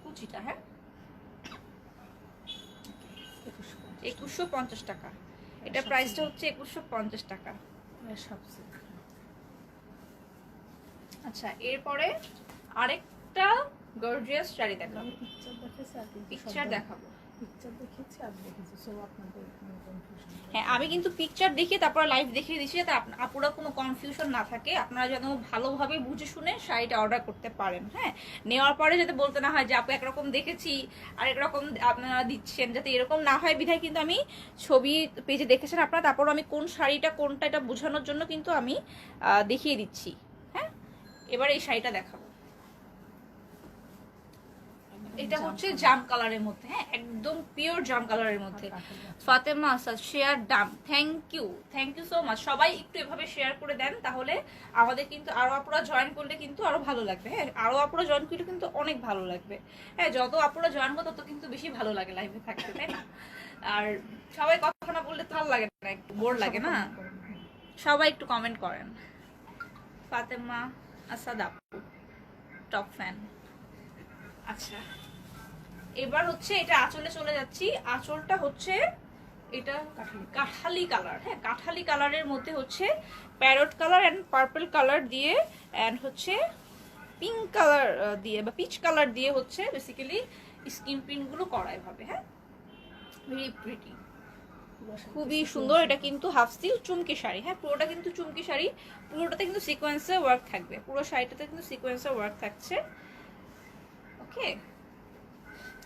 কুচিটা। হ্যাঁ, 2150 টাকা। এটা প্রাইসটা হচ্ছে 2150 টাকা। আচ্ছা, এরপরে আরেকটা গর্জিয়াস শাড়ি দেখাবো। পিকচার দেখাবো। হ্যাঁ, আমি কিন্তু পিকচার দেখিয়ে তারপর লাইভ দেখিয়ে দিচ্ছি, যাতে আপুরা কোনো কনফিউশন না থাকে, আপনারা যেন ভালোভাবে বুঝে শুনে শাড়িটা অর্ডার করতে পারেন। হ্যাঁ, নেওয়ার পরে যাতে বলতে না হয় যে আপু একরকম দেখেছি আর একরকম আপনারা দিচ্ছেন, যাতে এরকম না হয় বিধায় কিন্তু আমি ছবি পেজে দেখেছেন আপনারা, তারপর আমি কোন শাড়িটা কোনটা এটা বোঝানোর জন্য কিন্তু আমি দেখিয়ে দিচ্ছি। হ্যাঁ, এবার এই শাড়িটা দেখাবো। এটা হচ্ছে জাম কালারের মধ্যে। হ্যাঁ, একদম পিওর জাম কালারের মধ্যে। Fatema Asad share Dam, thank you so much. সবাই একটু এভাবে শেয়ার করে দেন, তাহলে আমাদের কিন্তু আরো আপুরা জয়েন করলে কিন্তু আরো ভালো লাগবে। হ্যাঁ, আরো আপুরা জয়েন করলে কিন্তু অনেক ভালো লাগবে। হ্যাঁ, যত আপুরা জয়েন করো তত কিন্তু বেশি ভালো লাগে লাইভে থাকতে, তাই না? আর সবাই কথা না বললে তো ভালো লাগে না, একটু বোর লাগে না? সবাই একটু কমেন্ট করেন। ফাতেমা আসাদ আপু টপ ফ্যান। আচ্ছা, এবার হচ্ছে এটা আঁচলে চলে যাচ্ছি। আঁচলটা হচ্ছে এটা কাঠালি কালার। হ্যাঁ, কাঠালি কালারের মধ্যে হচ্ছে parrot colour and purple colour দিয়ে এন্ড হচ্ছে পিঙ্ক কালার দিয়ে বা পিচ কালার দিয়ে হচ্ছে বেসিক্যালি স্কিন প্রিন্ট গুলো করা এভাবে। হ্যাঁ, ভেরি প্রিটি, খুবই সুন্দর। এটা কিন্তু হাফ সিল চুমকি শাড়ি। হ্যাঁ, পুরোটা কিন্তু চুমকি শাড়ি, পুরোটাতে কিন্তু সিকোয়েন্সের ওয়ার্ক থাকবে। পুরো শাড়িটাতে কিন্তু সিকোয়েন্সের ওয়ার্ক থাকছে। ওকে,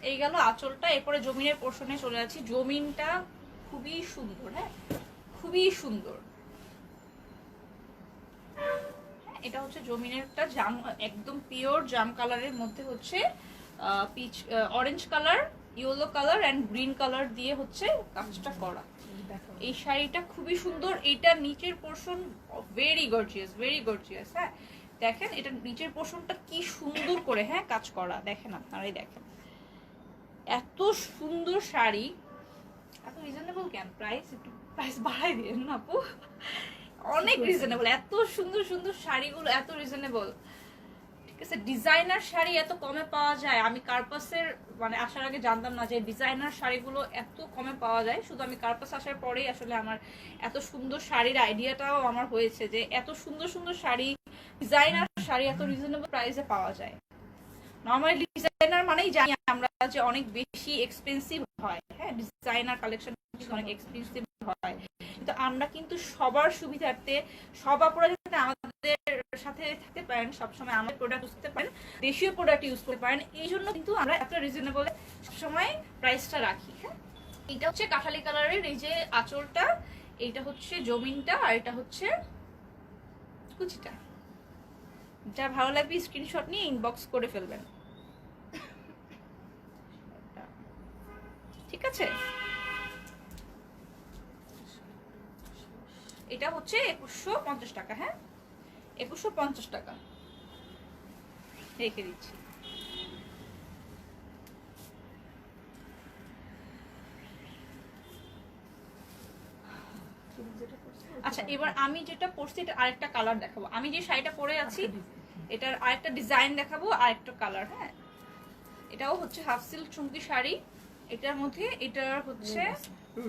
এই গেল আঁচলটা। এরপরে জমিনের পোর্শনে চলে যাচ্ছি। জমিনটা খুবই সুন্দর। হ্যাঁ, খুবই সুন্দর। এটা হচ্ছে জমিনেরটা জাম, একদম পিওর জাম কালারের মধ্যে হচ্ছে peach orange colour, yellow colour and green colour দিয়ে হচ্ছে কাজটা করা। এই শাড়িটা খুবই সুন্দর। এটা নিচের পোর্শন ভেরি গর্জিয়াস। হ্যাঁ, দেখেন এটা নিচের পোর্শনটা কি সুন্দর করে হ্যাঁ কাজ করা, দেখেন আপনারাই দেখেন। এত সুন্দর শাড়ি, এত রিজনেবল কেন প্রাইস? একটু প্রাইস বাড়াই দিন না আপু, অনেক রিজনেবল। এত সুন্দর সুন্দর শাড়িগুলো এত রিজনেবল। ঠিক আছে, ডিজাইনার শাড়ি এত কমে পাওয়া যায়। আমি কার্পাসের মানে আসার আগে জানতাম না যে ডিজাইনার শাড়িগুলো এত কমে পাওয়া যায়। শুধু আমি কার্পাস আসার পরেই আসলে আমার এত সুন্দর শাড়ির আইডিয়াটাও আমার হয়েছে যে এত সুন্দর সুন্দর শাড়ি, ডিজাইনার শাড়ি এত রিজনেবল প্রাইসে পাওয়া যায়। নরমালি ডিজাইনার মানেই জানি আমরা যে অনেক বেশি এক্সপেন্সিভ হয়। হ্যাঁ, ডিজাইনার কালেকশন অনেক এক্সপেন্সিভ হয়, কিন্তু আমরা কিন্তু সবার সুবিধার্থে, সব আপুরা যাতে আমাদের সাথে থাকতে পারেন, সবসময় আমাদের প্রোডাক্ট ইউজ করতে পারেন, দেশীয় প্রোডাক্ট ইউজ করতে পারেন, এই জন্য কিন্তু আমরা এত রিজনেবল সবসময় প্রাইসটা রাখি। হ্যাঁ, এটা হচ্ছে কাঠালি কালারের এই যে আঁচলটা, এইটা হচ্ছে জমিনটা, আর এটা হচ্ছে কুচিটা। যা ভালো লাগবে স্ক্রিনশট নিয়ে ইনবক্স করে ফেলবেন। ঠিক আছে, এটা হচ্ছে 2150 টাকা। হ্যাঁ, 2150 টাকা রেখে দিচ্ছি। আচ্ছা, এবার আমি যেটা পরছি এটা আরেকটা কালার দেখাবো। আমি যে শাড়িটা পরে আছি এটার আরেকটা ডিজাইন দেখাবো, আরেকটা কালার। হ্যাঁ, এটাও হচ্ছে হাফ সিল্ক চুমকি শাড়ি। এটার মধ্যে এটা হচ্ছে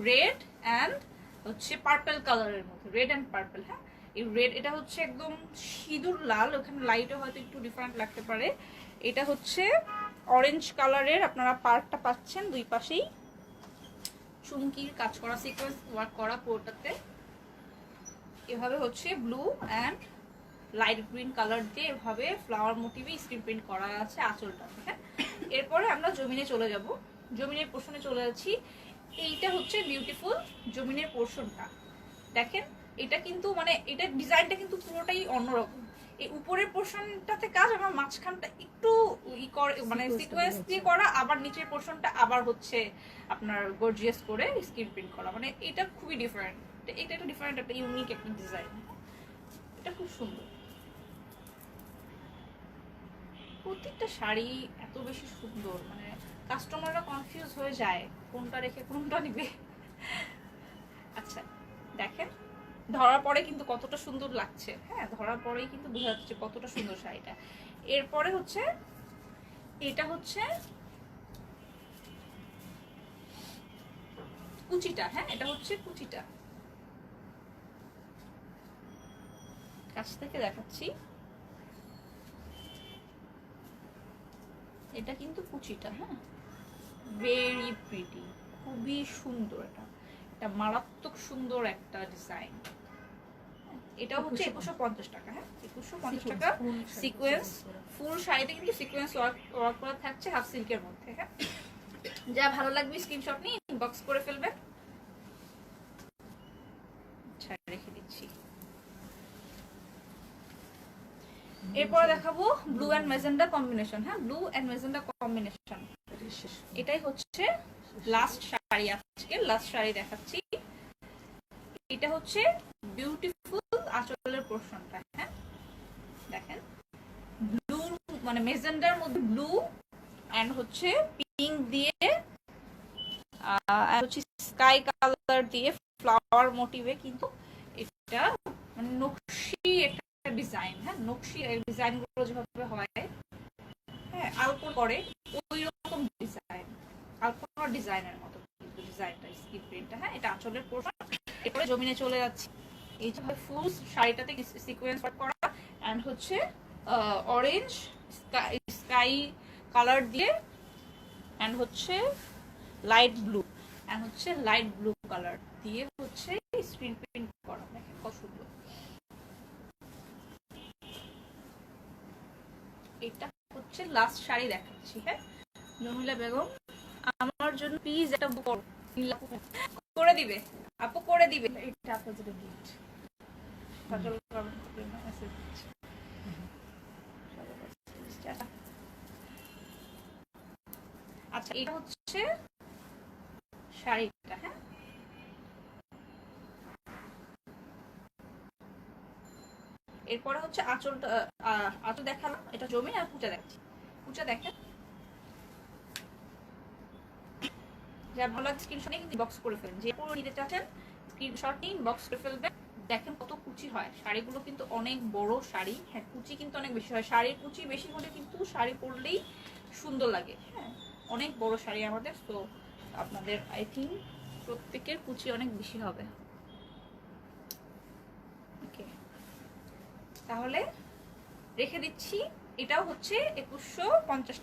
রেড এন্ড হচ্ছে পার্পল কালারের মধ্যে, রেড এন্ড পার্পল। হ্যাঁ, এই রেড এটা হচ্ছে একদম সিঁদুর লাল, ওখানে লাইটও হয়তো একটু ডিফারেন্ট লাগতে পারে। এটা হচ্ছে অরেঞ্জ কালারের, আপনারা পার্টটা পাচ্ছেন দুই পাশেই চুমকির কাজ করা, সিকোয়েন্স ওয়ার্ক করা পুরোটাতে। এভাবে হচ্ছে blue and light green colour দিয়ে এভাবে ফ্লাওয়ার মোটিভে স্ক্রিন প্রিন্ট করা আছে আঁচলটা। হ্যাঁ, এরপরে আমরা জমিনে চলে যাব। জমিনের পোর্শনে চলে যাচ্ছি। এইটা হচ্ছে বিউটিফুল জমিনের পোর্শনটা। দেখেন এটা কিন্তু মানে এটা ডিজাইনটা কিন্তু পুরোটাই অন্যরকম। এই উপরের পোর্শনটাতে কাজ, আমার মাঝখানটা একটু ই করে মানে সিকোয়েন্স দিয়ে করা, আবার নিচের পোর্শনটা আবার হচ্ছে আপনার গর্জিয়াস করে স্ক্রিন প্রিন্ট করা, মানে এটা খুবই ডিফারেন্ট। এটা একটা ডিফারেন্ট, একটা ইউনিক একটা ডিজাইন, এটা খুব সুন্দর। প্রত্যেকটা শাড়ি এত বেশি সুন্দর, মানে কাস্টমাররা কনফিউজ হয়ে যায় কোনটা রেখে কোনটা নিবে। আচ্ছা দেখেন, ধরার পরে কিন্তু কতটা সুন্দর লাগছে, হ্যাঁ ধরার পরেই কিন্তু বোঝা যাচ্ছে কতটা সুন্দর শাড়িটা। এরপরে হচ্ছে এটা হচ্ছে কুচিটা, হ্যাঁ এটা হচ্ছে কুচিটা, কাছ থেকে দেখাচ্ছি, এটা কিন্তু কুচিটা, হ্যাঁ ভেরি প্রিটি, খুবই সুন্দর, এটা মারাত্মক সুন্দর একটা ডিজাইন। এটা হচ্ছে 2150 টাকা, হ্যাঁ 2150 টাকা সিকোয়েন্স, ফুল শাড়িতে কিন্তু সিকোয়েন্স ওয়ার্ক করা থাকছে হাফ সিল্কের মধ্যে, হ্যাঁ যা ভালো লাগবে স্ক্রিনশট নিয়ে ইনবক্স করে ফেলবেন। আচ্ছা রেখে দিচ্ছি। এরপরে দেখাবো ব্লু এন্ড মেজেন্ডা কম্বিনেশন, হ্যাঁ ব্লু এন্ড মেজেন্ডা কম্বিনেশন, এটাই হচ্ছে লাস্ট শাড়ি, আজকে লাস্ট শাড়ি দেখাচ্ছি। এটা হচ্ছে বিউটিফুল আঁচলের পোরশনটা, হ্যাঁ দেখেন ব্লু মানে মেজেন্ডার মধ্যে ব্লু এন্ড হচ্ছে পিঙ্ক দিয়ে হচ্ছে স্কাই কালার দিয়ে ফ্লাওয়ার মোটিভে কিন্তু এটা মানে নকশি একটা ডিজাইন, হ্যাঁ নকশি ডিজাইন গুলো যেভাবে হয়, হ্যাঁ আলপনা করে ওই রকম ডিজাইন, আলপনা ডিজাইনের মতো কিন্তু ডিজাইনটা, স্কিন প্রিন্টটা, হ্যাঁ এটা আঁচলের পোরশন। এরপরে জমিনে চলে যাচ্ছি, এই যে ফুল শাড়িটাতে সিকোয়েন্স ওয়ার্ক করা এন্ড হচ্ছে অরেঞ্জ স্কাই কালার দিয়ে এন্ড হচ্ছে লাইট ব্লু এন্ড হচ্ছে লাইট ব্লু কালার দিয়ে হচ্ছে স্ক্রিন প্রিন্ট করা, দেখেন কত সুন্দর। এটা হচ্ছে লাস্ট শাড়ি দেখাচ্ছি, হ্যাঁ জমিলা বেগম আমার জন্য প্লিজ একটা বুক করে দিবে, আপু করে দিবে, এটা আপনাদের গিফট। আচ্ছা এটা হচ্ছে শাড়িটা, হ্যাঁ এরপরে হচ্ছে আঁচলটা, আঁচল দেখালাম, এটা জমি আর কুচা দেখাচ্ছি, কুচা দেখেন যা ভালো লাগে স্ক্রিনশট নিয়ে কিন্তু বক্স করে ফেলবেন, যে পুরো নিতে চাচ্ছেন স্ক্রিনশট নিয়ে বক্স করে ফেলবেন। দেখেন কত কুচি হয় শাড়িগুলো, কিন্তু অনেক বড় শাড়ি, হ্যাঁ কুচি কিন্তু অনেক বেশি হয়, শাড়ির কুচি বেশি হলে কিন্তু শাড়ি পরলেই সুন্দর লাগে, হ্যাঁ অনেক বড় শাড়ি আমাদের, তো আপনাদের আই থিঙ্ক প্রত্যেকের কুচি অনেক বেশি হবে। ওকে তাহলে রেখে দিচ্ছি, এটাও হচ্ছে 2150